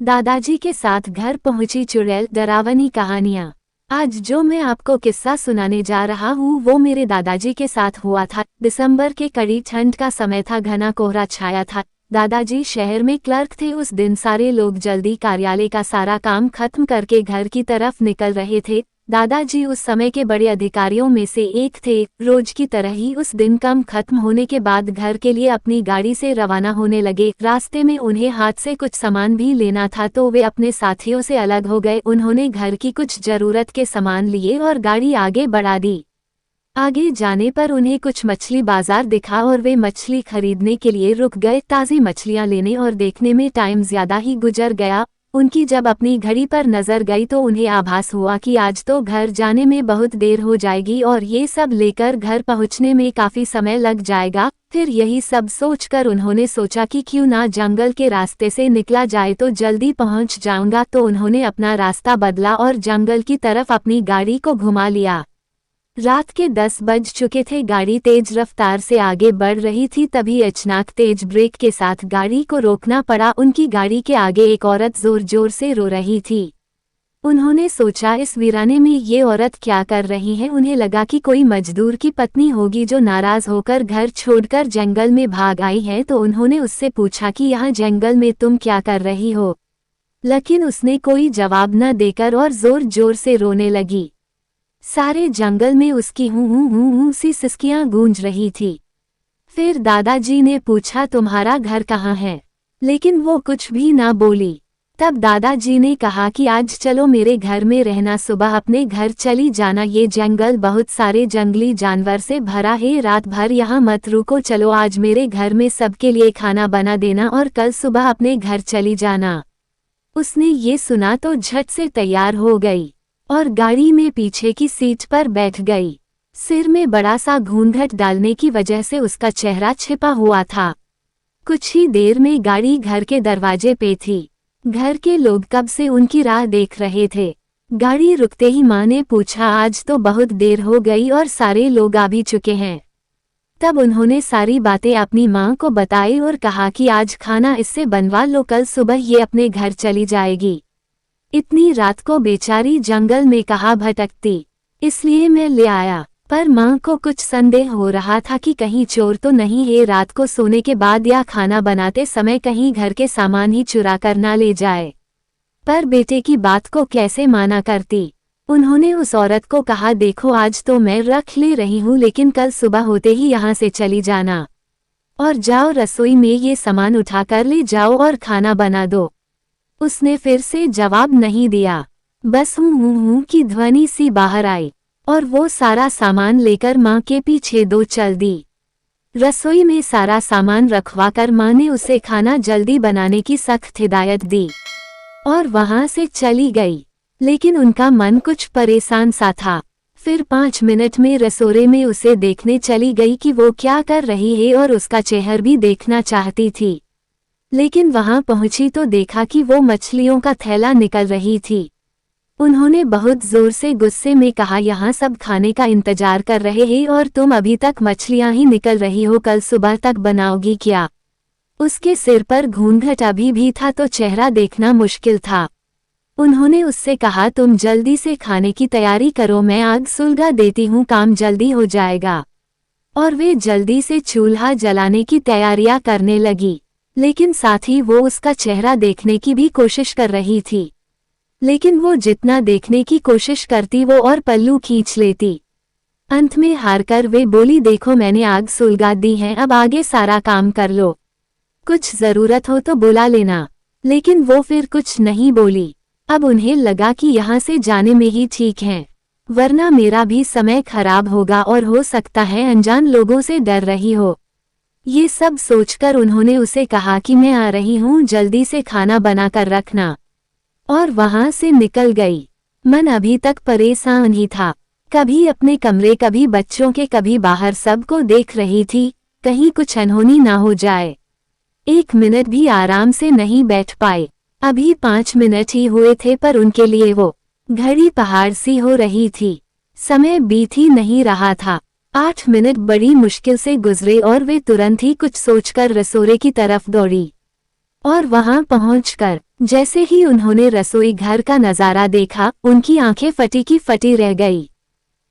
दादाजी के साथ घर पहुंची चुड़ैल। डरावनी कहानियाँ। आज जो मैं आपको किस्सा सुनाने जा रहा हूँ वो मेरे दादाजी के साथ हुआ था। दिसंबर के कड़ी ठंड का समय था, घना कोहरा छाया था। दादाजी शहर में क्लर्क थे। उस दिन सारे लोग जल्दी कार्यालय का सारा काम खत्म करके घर की तरफ निकल रहे थे। दादाजी उस समय के बड़े अधिकारियों में से एक थे। रोज की तरह ही उस दिन काम खत्म होने के बाद घर के लिए अपनी गाड़ी से रवाना होने लगे। रास्ते में उन्हें हाथ से कुछ सामान भी लेना था तो वे अपने साथियों से अलग हो गए। उन्होंने घर की कुछ जरूरत के सामान लिए और गाड़ी आगे बढ़ा दी। आगे जाने पर उन्हें कुछ मछली बाजार दिखा और वे मछली खरीदने के लिए रुक गए। ताज़ी मछलियां लेने और देखने में टाइम ज्यादा ही गुजर गया। उनकी जब अपनी घड़ी पर नजर गई तो उन्हें आभास हुआ कि आज तो घर जाने में बहुत देर हो जाएगी और ये सब लेकर घर पहुंचने में काफी समय लग जाएगा। फिर यही सब सोचकर उन्होंने सोचा कि क्यों ना जंगल के रास्ते से निकला जाए तो जल्दी पहुंच जाऊंगा। तो उन्होंने अपना रास्ता बदला और जंगल की तरफ अपनी गाड़ी को घुमा लिया। रात के 10 बज चुके थे। गाड़ी तेज रफ्तार से आगे बढ़ रही थी, तभी अचानक तेज ब्रेक के साथ गाड़ी को रोकना पड़ा। उनकी गाड़ी के आगे एक औरत जोर जोर से रो रही थी। उन्होंने सोचा इस वीराने में ये औरत क्या कर रही है। उन्हें लगा कि कोई मजदूर की पत्नी होगी जो नाराज होकर घर छोड़कर जंगल में भाग आई है। तो उन्होंने उससे पूछा कि यहाँ जंगल में तुम क्या कर रही हो, लेकिन उसने कोई जवाब न देकर और जोर जोर से रोने लगी। सारे जंगल में उसकी हूँ सी सिसकियां गूंज रही थी। फिर दादाजी ने पूछा तुम्हारा घर कहाँ है, लेकिन वो कुछ भी ना बोली। तब दादाजी ने कहा कि आज चलो मेरे घर में रहना, सुबह अपने घर चली जाना। ये जंगल बहुत सारे जंगली जानवर से भरा है, रात भर यहाँ मत रुको। चलो आज मेरे घर में सबके लिए खाना बना देना और कल सुबह अपने घर चली जाना। उसने ये सुना तो झट से तैयार हो गई और गाड़ी में पीछे की सीट पर बैठ गई। सिर में बड़ा सा घूंघट डालने की वजह से उसका चेहरा छिपा हुआ था। कुछ ही देर में गाड़ी घर के दरवाजे पे थी। घर के लोग कब से उनकी राह देख रहे थे। गाड़ी रुकते ही माँ ने पूछा आज तो बहुत देर हो गई और सारे लोग आ भी चुके हैं। तब उन्होंने सारी बातें अपनी माँ को बताई और कहा कि आज खाना इससे बनवा लो, कल सुबह ये अपने घर चली जाएगी। इतनी रात को बेचारी जंगल में कहाँ भटकती, इसलिए मैं ले आया। पर माँ को कुछ संदेह हो रहा था कि कहीं चोर तो नहीं है, रात को सोने के बाद या खाना बनाते समय कहीं घर के सामान ही चुरा कर ना ले जाए। पर बेटे की बात को कैसे माना करती। उन्होंने उस औरत को कहा देखो आज तो मैं रख ले रही हूँ, लेकिन कल सुबह होते ही यहाँ से चली जाना और जाओ रसोई में ये सामान उठा कर ले जाओ और खाना बना दो। उसने फिर से जवाब नहीं दिया, बस हूँ की ध्वनि सी बाहर आई और वो सारा सामान लेकर माँ के पीछे दो चल दी। रसोई में सारा सामान रखवाकर माँ ने उसे खाना जल्दी बनाने की सख्त हिदायत दी और वहां से चली गई। लेकिन उनका मन कुछ परेशान सा था। फिर 5 मिनट में रसोड़े में उसे देखने चली गई कि वो क्या कर रही है और उसका चेहरा भी देखना चाहती थी। लेकिन वहां पहुंची तो देखा कि वो मछलियों का थैला निकल रही थी। उन्होंने बहुत जोर से गुस्से में कहा यहाँ सब खाने का इंतजार कर रहे हैं और तुम अभी तक मछलियां ही निकल रही हो, कल सुबह तक बनाओगी क्या। उसके सिर पर घूंघट अभी भी था तो चेहरा देखना मुश्किल था। उन्होंने उससे कहा तुम जल्दी से खाने की तैयारी करो, मैं आग सुलगा देती हूँ, काम जल्दी हो जाएगा। और वे जल्दी से चूल्हा जलाने की तैयारियां करने लगी, लेकिन साथ ही वो उसका चेहरा देखने की भी कोशिश कर रही थी। लेकिन वो जितना देखने की कोशिश करती वो और पल्लू खींच लेती। अंत में हारकर वे बोली देखो मैंने आग सुलगा दी है, अब आगे सारा काम कर लो, कुछ जरूरत हो तो बुला लेना। लेकिन वो फिर कुछ नहीं बोली। अब उन्हें लगा कि यहाँ से जाने में ही ठीक है, वरना मेरा भी समय खराब होगा और हो सकता है अनजान लोगों से डर रही हो। ये सब सोचकर उन्होंने उसे कहा कि मैं आ रही हूँ, जल्दी से खाना बनाकर रखना, और वहां से निकल गई। मन अभी तक परेशान ही था, कभी अपने कमरे कभी बच्चों के कभी बाहर, सबको देख रही थी कहीं कुछ अनहोनी ना हो जाए। 1 मिनट भी आराम से नहीं बैठ पाए। अभी 5 मिनट ही हुए थे पर उनके लिए वो घड़ी पहाड़ सी हो रही थी। समय बीत ही नहीं रहा था। 8 मिनट बड़ी मुश्किल से गुजरे और वे तुरंत ही कुछ सोचकर रसोड़े की तरफ दौड़ी और वहां पहुंचकर जैसे ही उन्होंने रसोई घर का नजारा देखा, उनकी आंखें फटी की फटी रह गई।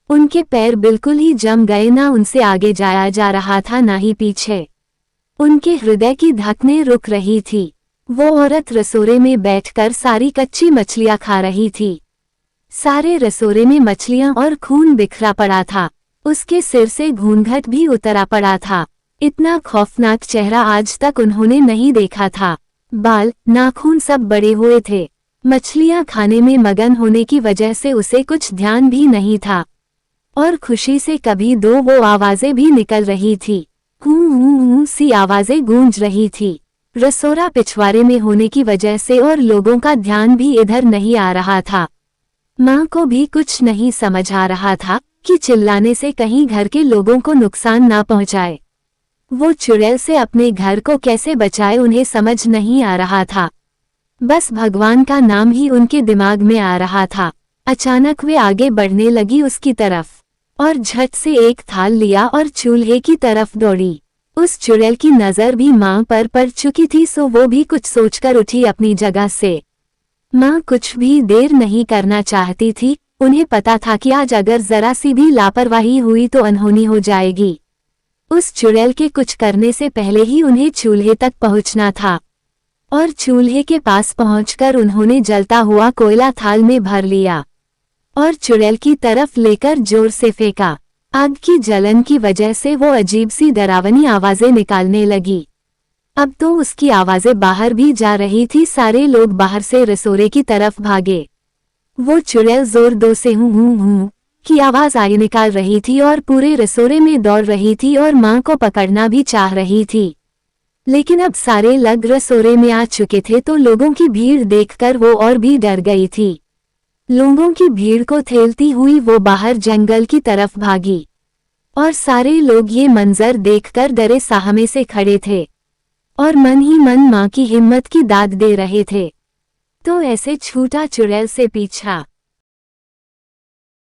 उनके पैर बिल्कुल ही जम गए, ना उनसे आगे जाया जा रहा था ना ही पीछे। उनके हृदय की धड़कनें रुक रही थी। वो औरत रसोरे में बैठकर सारी कच्ची मछलियां खा रही थी। सारे रसोरे में मछलियां और खून बिखरा पड़ा था। उसके सिर से घूंघट भी उतरा पड़ा था। इतना खौफनाक चेहरा आज तक उन्होंने नहीं देखा था। बाल, नाखून सब बड़े हुए थे। मछलियां खाने में मगन होने की वजह से उसे कुछ ध्यान भी नहीं था, और खुशी से कभी दो वो आवाजें भी निकल रही थी। हूं सी आवाजें गूंज रही थी। रसोरा पिछवाड़े में होने की वजह से और लोगों का ध्यान भी इधर नहीं आ रहा था। माँ को भी कुछ नहीं समझ आ रहा था कि चिल्लाने से कहीं घर के लोगों को नुकसान ना पहुंचाए। वो चुड़ैल से अपने घर को कैसे बचाए उन्हें समझ नहीं आ रहा था। बस भगवान का नाम ही उनके दिमाग में आ रहा था। अचानक वे आगे बढ़ने लगी उसकी तरफ, और झट से एक थाल लिया और चूल्हे की तरफ दौड़ी। उस चुड़ैल की नजर भी माँ पर पड़ चुकी थी, सो वो भी कुछ सोचकर उठी अपनी जगह से। माँ कुछ भी देर नहीं करना चाहती थी। उन्हें पता था कि आज अगर जरा सी भी लापरवाही हुई तो अनहोनी हो जाएगी। उस चुड़ैल के कुछ करने से पहले ही उन्हें चूल्हे तक पहुंचना था, और चूल्हे के पास पहुंचकर उन्होंने जलता हुआ कोयला थाल में भर लिया और चुड़ैल की तरफ लेकर जोर से फेंका। आग की जलन की वजह से वो अजीब सी डरावनी आवाजें निकालने लगी। अब तो उसकी आवाजें बाहर भी जा रही थी। सारे लोग बाहर से रसोरे की तरफ भागे। वो चुड़ैल जोर से हूं की आवाज आई निकाल रही थी और पूरे रसोरे में दौड़ रही थी और माँ को पकड़ना भी चाह रही थी। लेकिन अब सारे लोग रसोरे में आ चुके थे, तो लोगों की भीड़ देखकर वो और भी डर गई थी। लोगों की भीड़ को ठेलती हुई वो बाहर जंगल की तरफ भागी, और सारे लोग ये मंजर देखकर डरे सहमे से खड़े थे और मन ही मन माँ की हिम्मत की दाद दे रहे थे। तो ऐसे छूटा चुड़ैल से पीछा।